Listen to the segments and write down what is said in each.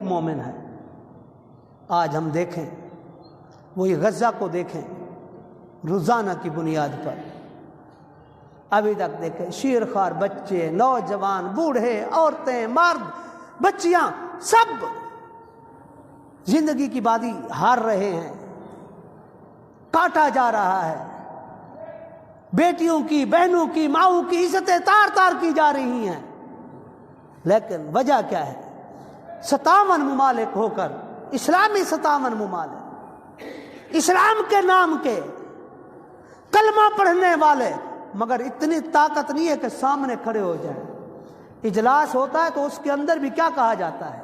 مومن ہے۔ آج ہم دیکھیں، وہی غزہ کو دیکھیں، روزانہ کی بنیاد پر ابھی تک دیکھیں شیر خوار بچے، نوجوان، بوڑھے، عورتیں، مرد، بچیاں، سب زندگی کی بازی ہار رہے ہیں، کاٹا جا رہا ہے، بیٹیوں کی، بہنوں کی، ماؤں کی عزتیں تار تار کی جا رہی ہیں۔ لیکن وجہ کیا ہے؟ 57 ممالک ہو کر، اسلامی 57 ممالک، اسلام کے نام کے کلمہ پڑھنے والے، مگر اتنی طاقت نہیں ہے کہ سامنے کھڑے ہو جائیں۔ اجلاس ہوتا ہے تو اس کے اندر بھی کیا کہا جاتا ہے؟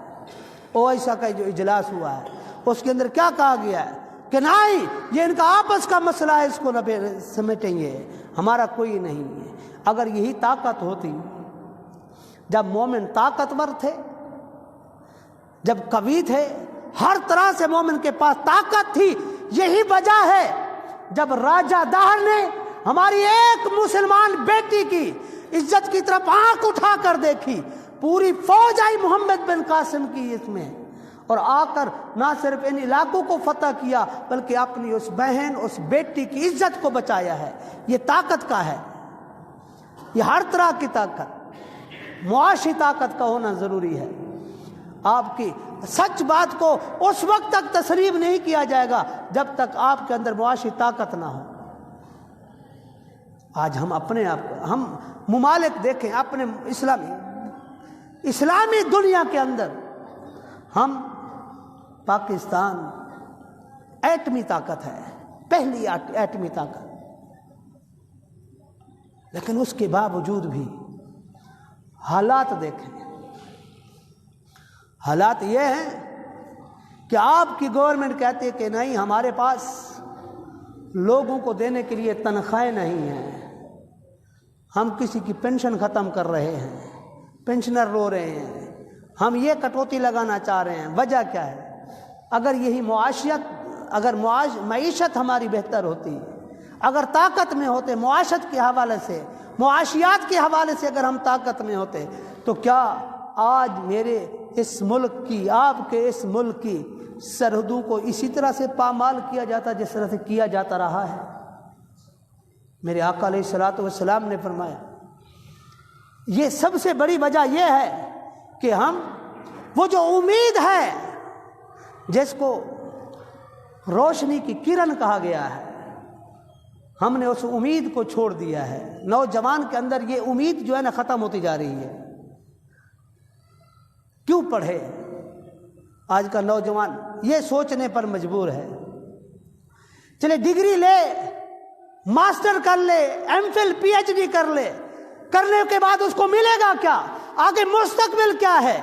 او ایسا کہ جو اجلاس ہوا ہے اس کے اندر کیا کہا گیا ہے کہ نہیں، یہ ان کا آپس کا مسئلہ ہے، اس کو نہ سمیٹیں گے، ہمارا کوئی نہیں ہے۔ اگر یہی طاقت ہوتی، جب مومن طاقتور تھے، جب قوی تھے، ہر طرح سے مومن کے پاس طاقت تھی، یہی وجہ ہے جب راجہ داہر نے ہماری ایک مسلمان بیٹی کی عزت کی طرف آنکھ اٹھا کر دیکھی، پوری فوج آئی محمد بن قاسم کی اس میں، اور آ کر نہ صرف ان علاقوں کو فتح کیا بلکہ اپنی اس بہن، اس بیٹی کی عزت کو بچایا ہے۔ یہ طاقت کا ہے، یہ ہر طرح کی طاقت، معاشی طاقت کا ہونا ضروری ہے۔ آپ کی سچ بات کو اس وقت تک تسلیم نہیں کیا جائے گا جب تک آپ کے اندر معاشی طاقت نہ ہو۔ آج ہم اپنے آپ کو، ہم ممالک دیکھیں اپنے اسلامی دنیا کے اندر، ہم پاکستان ایٹمی طاقت ہے، پہلی ایٹمی طاقت، لیکن اس کے باوجود بھی حالات دیکھیں، حالات یہ ہیں کہ آپ کی گورنمنٹ کہتی ہے کہ نہیں، ہمارے پاس لوگوں کو دینے کے لیے تنخواہیں نہیں ہیں، ہم کسی کی پینشن ختم کر رہے ہیں، پینشنر رو رہے ہیں، ہم یہ کٹوتی لگانا چاہ رہے ہیں۔ وجہ کیا ہے؟ اگر یہی معیشت ہماری بہتر ہوتی، اگر طاقت میں ہوتے، معاشت کے حوالے سے، معاشیات کے حوالے سے اگر ہم طاقت میں ہوتے، تو کیا آج میرے اس ملک کی، آپ کے اس ملک کی سرحدوں کو اسی طرح سے پامال کیا جاتا جس طرح سے کیا جاتا رہا ہے؟ میرے آقا علیہ الصلوۃ والسلام نے فرمایا، یہ سب سے بڑی وجہ یہ ہے کہ ہم وہ جو امید ہے، جس کو روشنی کی کرن کہا گیا ہے، ہم نے اس امید کو چھوڑ دیا ہے۔ نوجوان کے اندر یہ امید جو ہے نا ختم ہوتی جا رہی ہے۔ کیوں پڑھے؟ آج کا نوجوان یہ سوچنے پر مجبور ہے، چلے ڈگری لے، ماسٹر کر لے، M Phil P H D کر لے، کرنے کے بعد اس کو ملے گا کیا؟ آگے مستقبل کیا ہے؟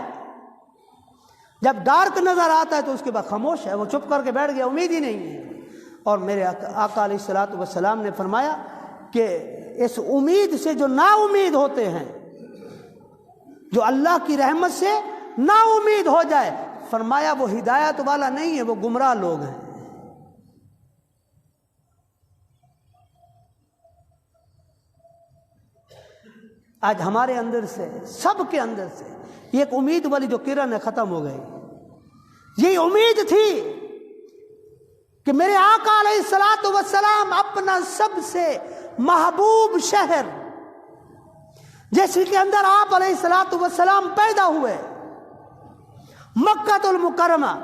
جب ڈارک نظر آتا ہے تو اس کے بعد خاموش ہے، وہ چپ کر کے بیٹھ گیا، امید ہی نہیں ہے۔ اور میرے آقا علیہ الصلوۃ والسلام نے فرمایا کہ اس امید سے جو نا امید ہوتے ہیں، جو اللہ کی رحمت سے نا امید ہو جائے، فرمایا وہ ہدایت والا نہیں ہے، وہ گمراہ لوگ ہیں۔ آج ہمارے اندر سے، سب کے اندر سے یہ ایک امید والی جو کرن ہے ختم ہو گئی۔ یہ امید تھی کہ میرے آقا علیہ الصلوۃ والسلام اپنا سب سے محبوب شہر، جس کے اندر آپ علیہ الصلوۃ والسلام پیدا ہوئے، مکہ المکرمہ،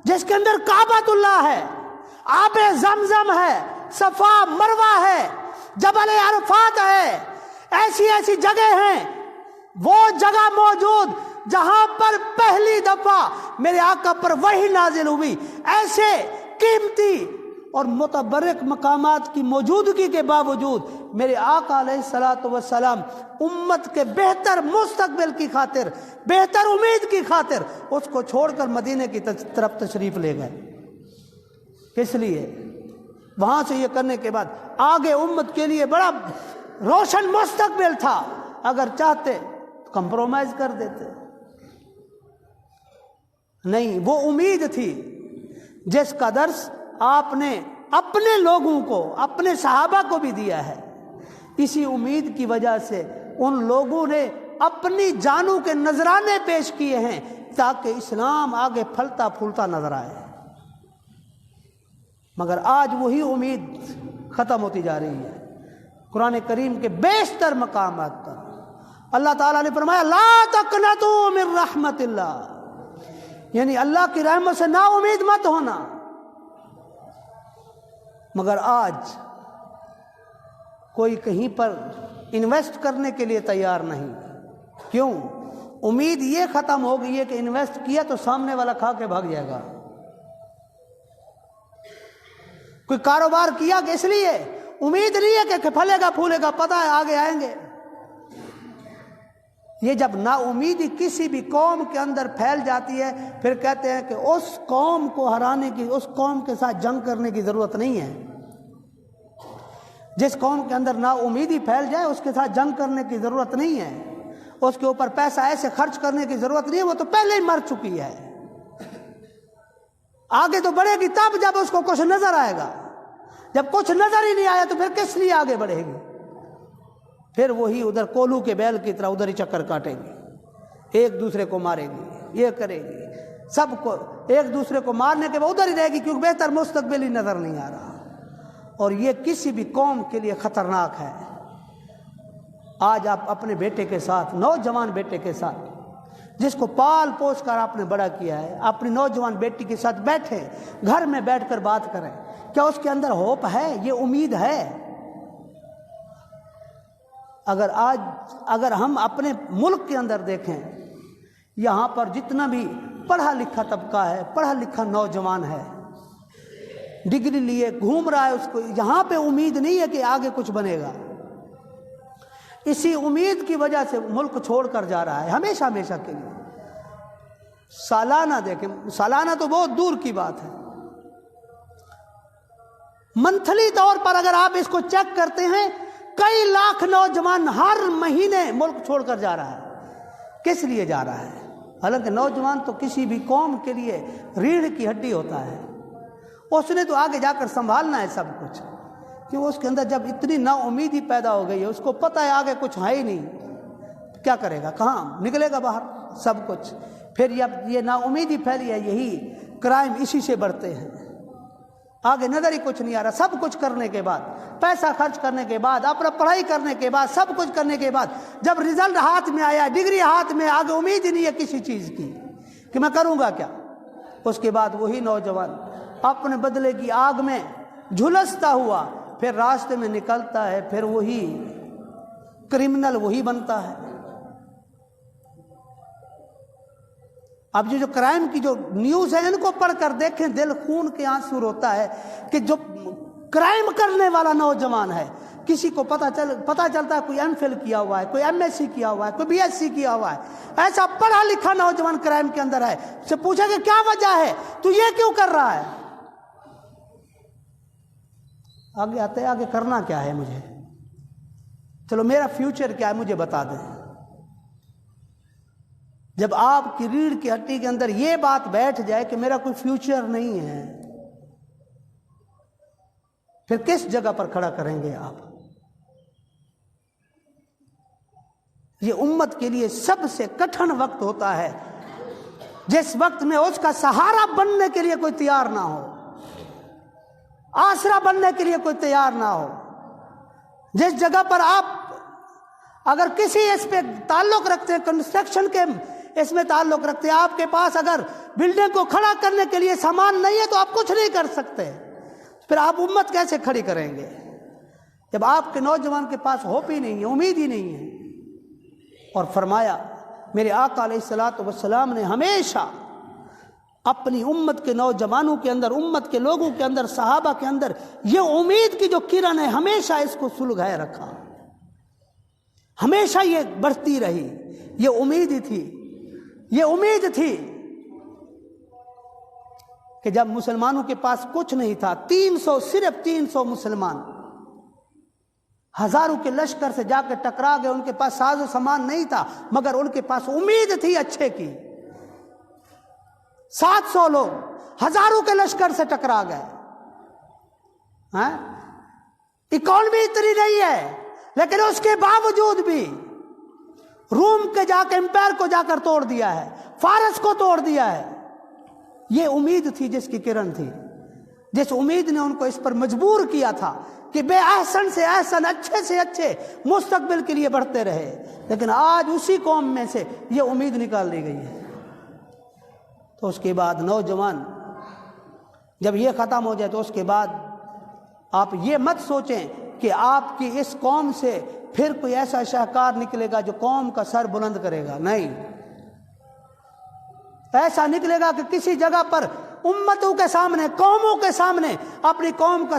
جس کے اندر کعبۃ اللہ ہے، آب زمزم ہے، صفا مروہ ہے، جبل عرفات ہے، ایسی ایسی جگہ ہیں، وہ جگہ موجود جہاں پر پہلی دفعہ میرے آقا پر وحی نازل ہوئی۔ ایسے قیمتی اور متبرک مقامات کی موجودگی کے باوجود میرے آقا علیہ الصلوۃ والسلام امت کے بہتر مستقبل کی خاطر، بہتر امید کی خاطر اس کو چھوڑ کر مدینے کی طرف تشریف لے گئے۔ کس لیے؟ وہاں سے یہ کرنے کے بعد آگے امت کے لیے بڑا روشن مستقبل تھا، اگر چاہتے تو کمپرومائز کر دیتے، نہیں، وہ امید تھی جس کا درس آپ نے اپنے لوگوں کو، اپنے صحابہ کو بھی دیا ہے۔ اسی امید کی وجہ سے ان لوگوں نے اپنی جانوں کے نذرانے پیش کیے ہیں، تاکہ اسلام آگے پھلتا پھولتا نظر آئے، مگر آج وہی امید ختم ہوتی جا رہی ہے۔ قرآن کریم کے بیشتر مقامات پر اللہ تعالیٰ نے فرمایا لا تقنطوا من رحمت اللہ، یعنی اللہ کی رحمت سے نا امید مت ہونا، مگر آج کوئی کہیں پر انویسٹ کرنے کے لیے تیار نہیں۔ کیوں؟ امید یہ ختم ہو گئی ہے کہ انویسٹ کیا تو سامنے والا کھا کے بھاگ جائے گا۔ کوئی کاروبار کیا کہ اس لیے امید نہیں ہے کہ پھلے گا پھولے گا، پتہ ہے آگے آئیں گے۔ یہ جب نا امیدی کسی بھی قوم کے اندر پھیل جاتی ہے، پھر کہتے ہیں کہ اس قوم کو ہرانے کی، اس قوم کے ساتھ جنگ کرنے کی ضرورت نہیں ہے۔ جس قوم کے اندر نا امیدی پھیل جائے اس کے ساتھ جنگ کرنے کی ضرورت نہیں ہے، اس کے اوپر پیسہ ایسے خرچ کرنے کی ضرورت نہیں ہے، وہ تو پہلے ہی مر چکی ہے۔ آگے تو بڑھے گی تب جب اس کو کچھ نظر آئے گا، جب کچھ نظر ہی نہیں آیا تو پھر کس لیے آگے بڑھے گی؟ پھر وہی ادھر کولو کے بیل کی طرح ادھر ہی چکر کاٹے گی، ایک دوسرے کو مارے گی، یہ کرے گی، سب کو ایک دوسرے کو مارنے کے بعد ادھر ہی رہے گی، کیونکہ بہتر مستقبل ہی نظر نہیں آ رہا۔ اور یہ کسی بھی قوم کے لیے خطرناک ہے۔ آج آپ اپنے بیٹے کے ساتھ، نوجوان بیٹے کے ساتھ، جس کو پال پوس کر آپ نے بڑا کیا ہے، اپنی نوجوان بیٹی کے ساتھ بیٹھے، گھر میں بیٹھ کر بات کریں، کیا اس کے اندر ہوپ ہے؟ یہ امید ہے؟ اگر ہم اپنے ملک کے اندر دیکھیں، یہاں پر جتنا بھی پڑھا لکھا طبقہ ہے، پڑھا لکھا نوجوان ہے، ڈگری لیے گھوم رہا ہے، اس کو یہاں پہ امید نہیں ہے کہ آگے کچھ بنے گا۔ اسی امید کی وجہ سے ملک چھوڑ کر جا رہا ہے ہمیشہ ہمیشہ کے لیے۔ سالانہ دیکھیں، سالانہ تو بہت دور کی بات ہے، منتھلی طور پر اگر آپ اس کو چیک کرتے ہیں، کئی لاکھ نوجوان ہر مہینے ملک چھوڑ کر جا رہا ہے۔ کس لیے جا رہا ہے؟ حالانکہ نوجوان تو کسی بھی قوم کے لیے ریڑھ کی ہڈی ہوتا ہے، اس نے تو آگے جا کر سنبھالنا ہے سب کچھ، کیوں اس کے اندر جب اتنی نا امیدی پیدا ہو گئی ہے، اس کو پتہ ہے آگے کچھ ہے ہی نہیں، کیا کرے گا؟ کہاں نکلے گا باہر سب کچھ؟ پھر جب یہ نا امیدی پھیلی ہے، یہی کرائم اسی سے بڑھتے ہیں۔ آگے نظر ہی کچھ نہیں آ رہا، سب کچھ کرنے کے بعد، پیسہ خرچ کرنے کے بعد، اپنا پڑھائی کرنے کے بعد، سب کچھ کرنے کے بعد، جب رزلٹ ہاتھ میں آیا، ڈگری ہاتھ میں، آگے امید ہی نہیں ہے کسی چیز کی کہ میں کروں گا کیا۔ اس کے بعد وہی نوجوان اپنے بدلے کی آگ میں جھلستا ہوا پھر راستے میں نکلتا ہے، پھر وہی کرمنل وہی بنتا ہے۔ اب یہ جو کرائم کی جو نیوز ہے، ان کو پڑھ کر دیکھیں، دل خون کے آنسو روتا ہے کہ جو کرائم کرنے والا نوجوان ہے، کسی کو پتہ چلتا ہے کوئی ایم فل کیا ہوا ہے، کوئی ایم ایس سی کیا ہوا ہے، کوئی بی ایس سی کیا ہوا ہے، ایسا پڑھا لکھا نوجوان کرائم کے اندر ہے، اس سے پوچھا کہ کیا وجہ ہے، تو یہ کیوں کر رہا ہے؟ آگے آتے ہیں، آگے کرنا کیا ہے مجھے، چلو میرا فیوچر کیا ہے مجھے بتا دیں۔ جب آپ کی ریڑھ کی ہڈی کے اندر یہ بات بیٹھ جائے کہ میرا کوئی فیوچر نہیں ہے، پھر کس جگہ پر کھڑا کریں گے آپ؟ یہ امت کے لیے سب سے کٹھن وقت ہوتا ہے، جس وقت میں اس کا سہارا بننے کے لیے کوئی تیار نہ ہو، آسرا بننے کے لیے کوئی تیار نہ ہو۔ جس جگہ پر آپ اگر کسی اس پہ تعلق رکھتے ہیں، کنسٹرکشن کے اس میں تعلق رکھتے ہیں، آپ کے پاس اگر بلڈنگ کو کھڑا کرنے کے لیے سامان نہیں ہے تو آپ کچھ نہیں کر سکتے، پھر آپ امت کیسے کھڑی کریں گے؟ جب آپ کے نوجوان کے پاس ہوپ ہی نہیں ہے، امید ہی نہیں ہے۔ اور فرمایا میرے آقا علیہ الصلوۃ والسلام نے ہمیشہ اپنی امت کے نوجوانوں کے اندر، امت کے لوگوں کے اندر، صحابہ کے اندر یہ امید کی جو کرن ہے، ہمیشہ اس کو سلگائے رکھا، ہمیشہ یہ بڑھتی رہی۔ یہ امید تھی، یہ امید تھی کہ جب مسلمانوں کے پاس کچھ نہیں تھا، 300 صرف 300 مسلمان ہزاروں کے لشکر سے جا کے ٹکرا گئے، ان کے پاس ساز و سامان نہیں تھا، مگر ان کے پاس امید تھی اچھے کی۔ 700 لوگ ہزاروں کے لشکر سے ٹکرا گئے، اکانومی اتنی نہیں ہے، لیکن اس کے باوجود بھی روم کے جا کے امپائر کو جا کر توڑ دیا ہے، فارس کو توڑ دیا ہے۔ یہ امید تھی جس کی کرن تھی، جس امید نے ان کو اس پر مجبور کیا تھا کہ بے احسن سے احسن، اچھے سے اچھے مستقبل کے لیے بڑھتے رہے، لیکن آج اسی قوم میں سے یہ امید نکال دی گئی ہے۔ تو اس کے بعد نوجوان جب یہ ختم ہو جائے تو اس کے بعد آپ یہ مت سوچیں کہ آپ کی اس قوم سے پھر کوئی ایسا شاہکار نکلے گا جو قوم کا سر بلند کرے گا، نہیں، ایسا نکلے گا کہ کسی جگہ پر امتوں کے سامنے، قوموں کے سامنے اپنی قوم کا